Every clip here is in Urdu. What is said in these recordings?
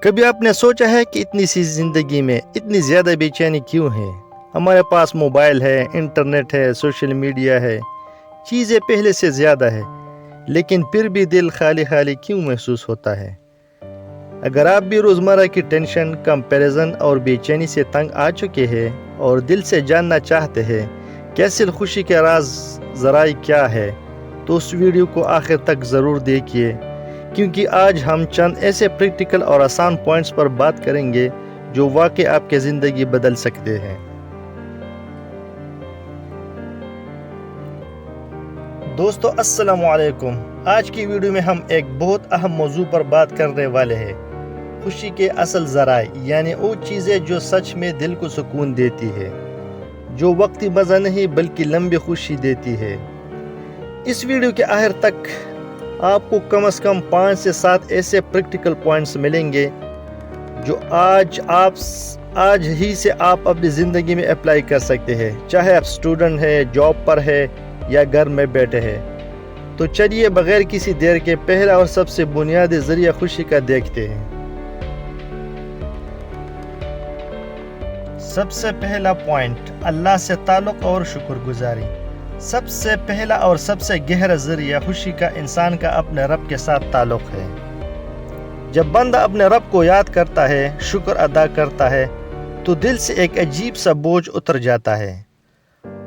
کبھی آپ نے سوچا ہے کہ اتنی سی زندگی میں اتنی زیادہ بے چینی کیوں ہے؟ ہمارے پاس موبائل ہے، انٹرنیٹ ہے، سوشل میڈیا ہے، چیزیں پہلے سے زیادہ ہے، لیکن پھر بھی دل خالی خالی کیوں محسوس ہوتا ہے؟ اگر آپ بھی روزمرہ کی ٹینشن، کمپیریزن اور بے چینی سے تنگ آ چکے ہیں اور دل سے جاننا چاہتے ہیں کہ اصل خوشی کے راز ذرائع کیا ہے، تو اس ویڈیو کو آخر تک ضرور دیکھیے، کیونکہ آج ہم چند ایسے پریکٹیکل اور آسان پوائنٹس پر بات کریں گے جو واقعی آپ کی زندگی بدل سکتے ہیں۔ دوستو السلام علیکم۔ آج کی ویڈیو میں ہم ایک بہت اہم موضوع پر بات کرنے والے ہیں، خوشی کے اصل ذرائع، یعنی وہ چیزیں جو سچ میں دل کو سکون دیتی ہے، جو وقتی مزہ نہیں بلکہ لمبی خوشی دیتی ہے۔ اس ویڈیو کے آخر تک آپ کو کم از کم 5 سے 7 ایسے پریکٹیکل پوائنٹس ملیں گے جو آج ہی سے آپ اپنی زندگی میں اپلائی کر سکتے ہیں، چاہے آپ اسٹوڈنٹ ہیں، جاب پر ہے یا گھر میں بیٹھے ہیں۔ تو چلیے بغیر کسی دیر کے پہلا اور سب سے بنیادی ذریعہ خوشی کا دیکھتے ہیں۔ سب سے پہلا پوائنٹ، اللہ سے تعلق اور شکر گزاری۔ سب سے پہلا اور سب سے گہرا ذریعہ خوشی کا انسان کا اپنے رب کے ساتھ تعلق ہے۔ جب بندہ اپنے رب کو یاد کرتا ہے، شکر ادا کرتا ہے، تو دل سے ایک عجیب سا بوجھ اتر جاتا ہے۔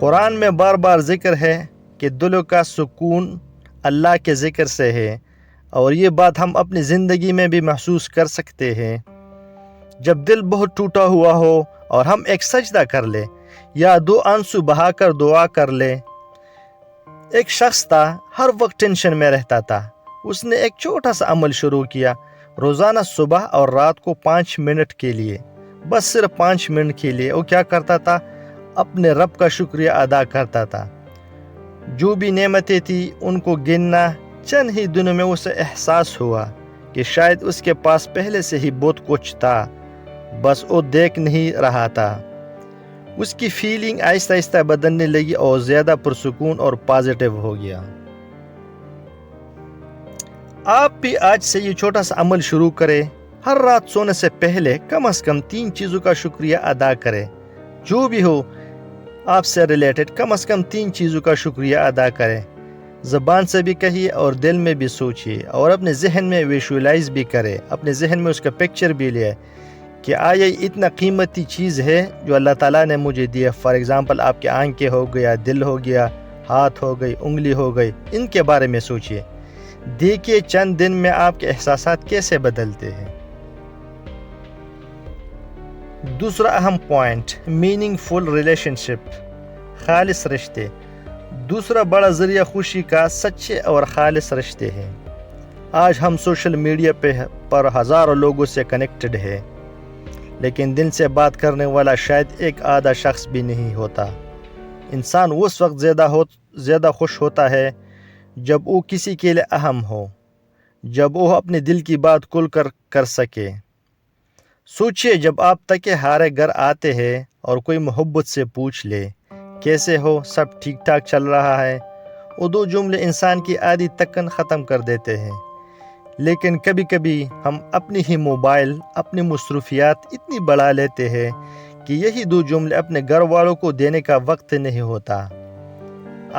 قرآن میں بار بار ذکر ہے کہ دلوں کا سکون اللہ کے ذکر سے ہے، اور یہ بات ہم اپنی زندگی میں بھی محسوس کر سکتے ہیں۔ جب دل بہت ٹوٹا ہوا ہو اور ہم ایک سجدہ کر لیں یا 2 آنسو بہا کر دعا کر لیں۔ ایک شخص تھا، ہر وقت ٹینشن میں رہتا تھا۔ اس نے ایک چھوٹا سا عمل شروع کیا، روزانہ صبح اور رات کو 5 منٹ کے لیے، بس صرف 5 منٹ کے لیے وہ کیا کرتا تھا؟ اپنے رب کا شکریہ ادا کرتا تھا۔ جو بھی نعمتیں تھیں ان کو گننا۔ چند ہی دنوں میں اسے احساس ہوا کہ شاید اس کے پاس پہلے سے ہی بہت کچھ تھا، بس وہ دیکھ نہیں رہا تھا۔ اس کی فیلنگ آہستہ آہستہ بدلنے لگی اور زیادہ پرسکون اور پازیٹیو ہو گیا۔ آپ بھی آج سے یہ چھوٹا سا عمل شروع کریں۔ ہر رات سونے سے پہلے کم از کم 3 چیزوں کا شکریہ ادا کریں، جو بھی ہو آپ سے ریلیٹڈ، کم از کم 3 چیزوں کا شکریہ ادا کریں۔ زبان سے بھی کہیے اور دل میں بھی سوچیے، اور اپنے ذہن میں ویژوئلائز بھی کریں، اپنے ذہن میں اس کا پکچر بھی لیں کہ آیا اتنا قیمتی چیز ہے جو اللہ تعالیٰ نے مجھے دی ہے۔ فار ایگزامپل آپ کے آنکھیں ہو گیا، دل ہو گیا، ہاتھ ہو گئی، انگلی ہو گئی، ان کے بارے میں سوچئے۔ دیکھیے چند دن میں آپ کے احساسات کیسے بدلتے ہیں۔ دوسرا اہم پوائنٹ، میننگ فل ریلیشن شپ، خالص رشتے۔ دوسرا بڑا ذریعہ خوشی کا سچے اور خالص رشتے ہیں۔ آج ہم سوشل میڈیا پر ہزاروں لوگوں سے کنیکٹڈ ہیں، لیکن دل سے بات کرنے والا شاید ایک آدھا شخص بھی نہیں ہوتا۔ انسان اس وقت زیادہ خوش ہوتا ہے جب وہ کسی کے لیے اہم ہو، جب وہ اپنے دل کی بات کھل کر سکے۔ سوچئے جب آپ تھکے ہارے گھر آتے ہیں اور کوئی محبت سے پوچھ لے، کیسے ہو، سب ٹھیک ٹھاک چل رہا ہے، وہ 2 جملے انسان کی آدھی تکن ختم کر دیتے ہیں۔ لیکن کبھی کبھی ہم اپنی ہی موبائل، اپنی مصروفیات اتنی بڑھا لیتے ہیں کہ یہی 2 جملے اپنے گھر والوں کو دینے کا وقت نہیں ہوتا۔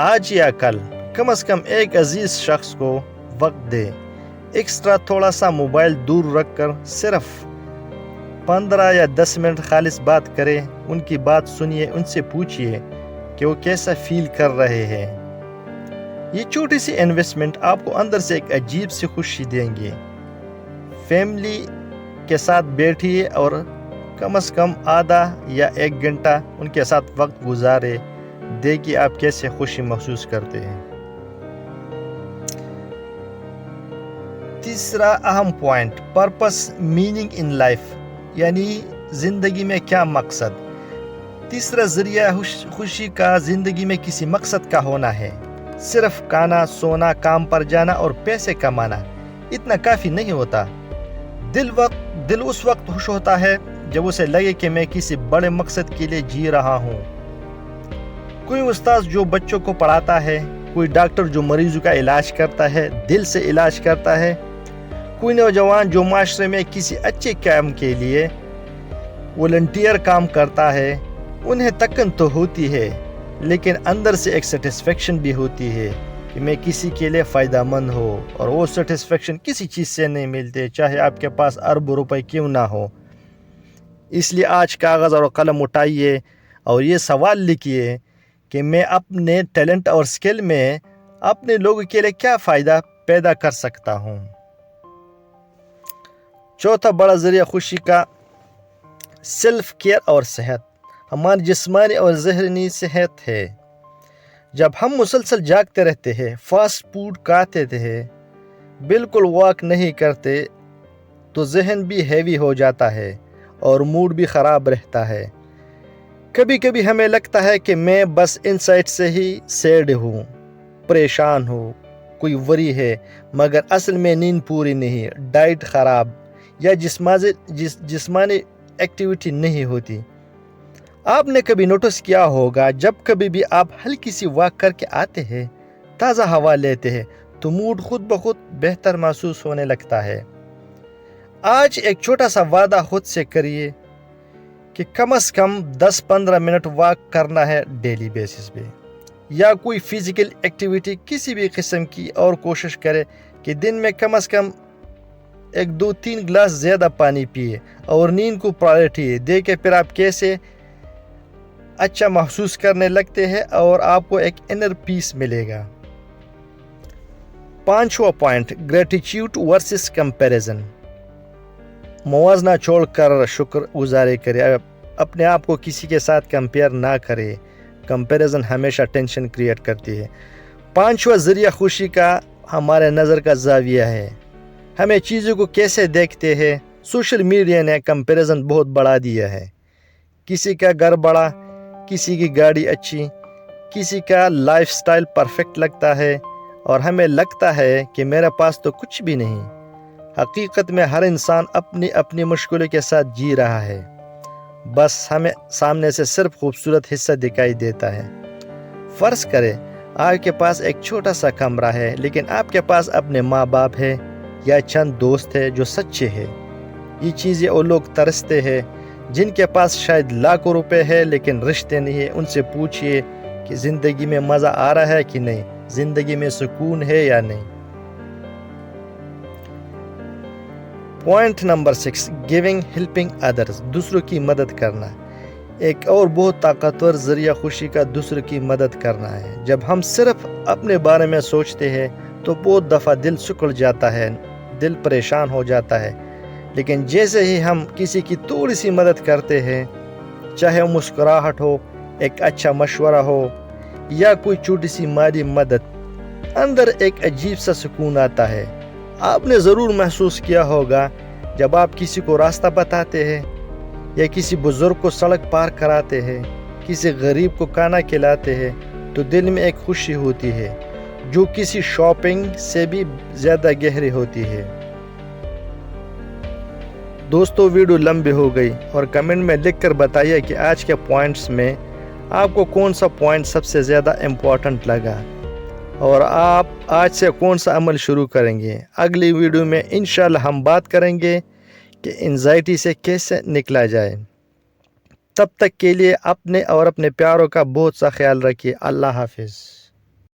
آج یا کل کم از کم ایک عزیز شخص کو وقت دے، ایکسٹرا تھوڑا سا موبائل دور رکھ کر صرف 15 یا 10 منٹ خالص بات کریں، ان کی بات سنیے، ان سے پوچھئے کہ وہ کیسا فیل کر رہے ہیں۔ یہ چھوٹی سی انویسٹمنٹ آپ کو اندر سے ایک عجیب سی خوشی دیں گے۔ فیملی کے ساتھ بیٹھیے اور کم از کم آدھا یا 1 گھنٹہ ان کے ساتھ وقت گزارے، دیکھیے آپ کیسے خوشی محسوس کرتے ہیں۔ تیسرا اہم point, purpose, meaning in life, یعنی زندگی میں کیا مقصد۔ تیسرا ذریعہ خوشی کا زندگی میں کسی مقصد کا ہونا ہے۔ صرف کھانا، سونا، کام پر جانا اور پیسے کمانا اتنا کافی نہیں ہوتا۔ دل اس وقت خوش ہوتا ہے جب اسے لگے کہ میں کسی بڑے مقصد کے لیے جی رہا ہوں۔ کوئی استاد جو بچوں کو پڑھاتا ہے، کوئی ڈاکٹر جو مریضوں کا علاج کرتا ہے، دل سے علاج کرتا ہے، کوئی نوجوان جو معاشرے میں کسی اچھے کام کے لیے والنٹیئر کام کرتا ہے، انہیں تکن تو ہوتی ہے لیکن اندر سے ایک سیٹسفیکشن بھی ہوتی ہے کہ میں کسی کے لیے فائدہ مند ہو، اور وہ سیٹسفیکشن کسی چیز سے نہیں ملتے، چاہے آپ کے پاس ارب روپے کیوں نہ ہو۔ اس لیے آج کاغذ اور قلم اٹھائیے اور یہ سوال لکھیے کہ میں اپنے ٹیلنٹ اور سکل میں اپنے لوگوں کے لیے کیا فائدہ پیدا کر سکتا ہوں۔ چوتھا بڑا ذریعہ خوشی کا سیلف کیئر اور صحت، ہماری جسمانی اور ذہنی صحت ہے۔ جب ہم مسلسل جاگتے رہتے ہیں، فاسٹ فوڈ کھاتے ہیں، بالکل واک نہیں کرتے، تو ذہن بھی ہیوی ہو جاتا ہے اور موڈ بھی خراب رہتا ہے۔ کبھی کبھی ہمیں لگتا ہے کہ میں بس انسائٹ سے ہی سیڈ ہوں، پریشان ہوں، کوئی وری ہے، مگر اصل میں نیند پوری نہیں، ڈائٹ خراب یا جسمانی ایکٹیویٹی نہیں ہوتی۔ آپ نے کبھی نوٹس کیا ہوگا جب کبھی بھی آپ ہلکی سی واک کر کے آتے ہیں، تازہ ہوا لیتے ہیں، تو موڈ خود بخود بہتر محسوس ہونے لگتا ہے۔ آج ایک چھوٹا سا وعدہ خود سے کریے کہ کم از کم 10-15 منٹ واک کرنا ہے ڈیلی بیسس پہ، یا کوئی فزیکل ایکٹیویٹی کسی بھی قسم کی، اور کوشش کرے کہ دن میں کم از کم 1-2-3 گلاس زیادہ پانی پیے، اور نیند کو پرائرٹی دے کے پھر آپ کیسے اچھا محسوس کرنے لگتے ہیں اور آپ کو ایک انر پیس ملے گا۔ 5واں پوائنٹ، گریٹیٹیوڈ ورسز کمپیریزن، موازنہ چھوڑ کر شکر گزاری کرے، اپنے آپ کو کسی کے ساتھ کمپیئر نہ کرے، کمپیریزن ہمیشہ ٹینشن کریٹ کرتی ہے۔ 5واں ذریعہ خوشی کا ہمارے نظر کا زاویہ ہے، ہمیں چیزوں کو کیسے دیکھتے ہیں۔ سوشل میڈیا نے کمپیریزن بہت بڑھا دیا ہے، کسی کا گھر بڑا، کسی کی گاڑی اچھی، کسی کا لائف سٹائل پرفیکٹ لگتا ہے، اور ہمیں لگتا ہے کہ میرے پاس تو کچھ بھی نہیں۔ حقیقت میں ہر انسان اپنی اپنی مشکلوں کے ساتھ جی رہا ہے، بس ہمیں سامنے سے صرف خوبصورت حصہ دکھائی دیتا ہے۔ فرض کرے آپ کے پاس ایک چھوٹا سا کمرہ ہے، لیکن آپ کے پاس اپنے ماں باپ ہے یا چند دوست ہے جو سچے ہیں۔ یہ چیزیں وہ لوگ ترستے ہیں جن کے پاس شاید لاکھوں روپے ہے لیکن رشتے نہیں ہے۔ ان سے پوچھئے کہ زندگی میں مزہ آ رہا ہے کہ نہیں، زندگی میں سکون ہے یا نہیں۔ Point number 6، giving helping others, دوسروں کی مدد کرنا۔ ایک اور بہت طاقتور ذریعہ خوشی کا دوسروں کی مدد کرنا ہے۔ جب ہم صرف اپنے بارے میں سوچتے ہیں تو بہت دفعہ دل سکڑ جاتا ہے، دل پریشان ہو جاتا ہے، لیکن جیسے ہی ہم کسی کی تھوڑی سی مدد کرتے ہیں، چاہے وہ مسکراہٹ ہو، ایک اچھا مشورہ ہو، یا کوئی چھوٹی سی مالی مدد، اندر ایک عجیب سا سکون آتا ہے۔ آپ نے ضرور محسوس کیا ہوگا جب آپ کسی کو راستہ بتاتے ہیں، یا کسی بزرگ کو سڑک پار کراتے ہیں، کسی غریب کو کھانا کھلاتے ہیں، تو دل میں ایک خوشی ہوتی ہے جو کسی شاپنگ سے بھی زیادہ گہری ہوتی ہے۔ دوستو، ویڈیو لمبی ہو گئی، اور کمنٹ میں لکھ کر بتائیے کہ آج کے پوائنٹس میں آپ کو کون سا پوائنٹ سب سے زیادہ امپورٹنٹ لگا، اور آپ آج سے کون سا عمل شروع کریں گے۔ اگلی ویڈیو میں انشاءاللہ ہم بات کریں گے کہ انزائٹی سے کیسے نکلا جائے۔ تب تک کے لیے اپنے اور اپنے پیاروں کا بہت سا خیال رکھیے۔ اللہ حافظ۔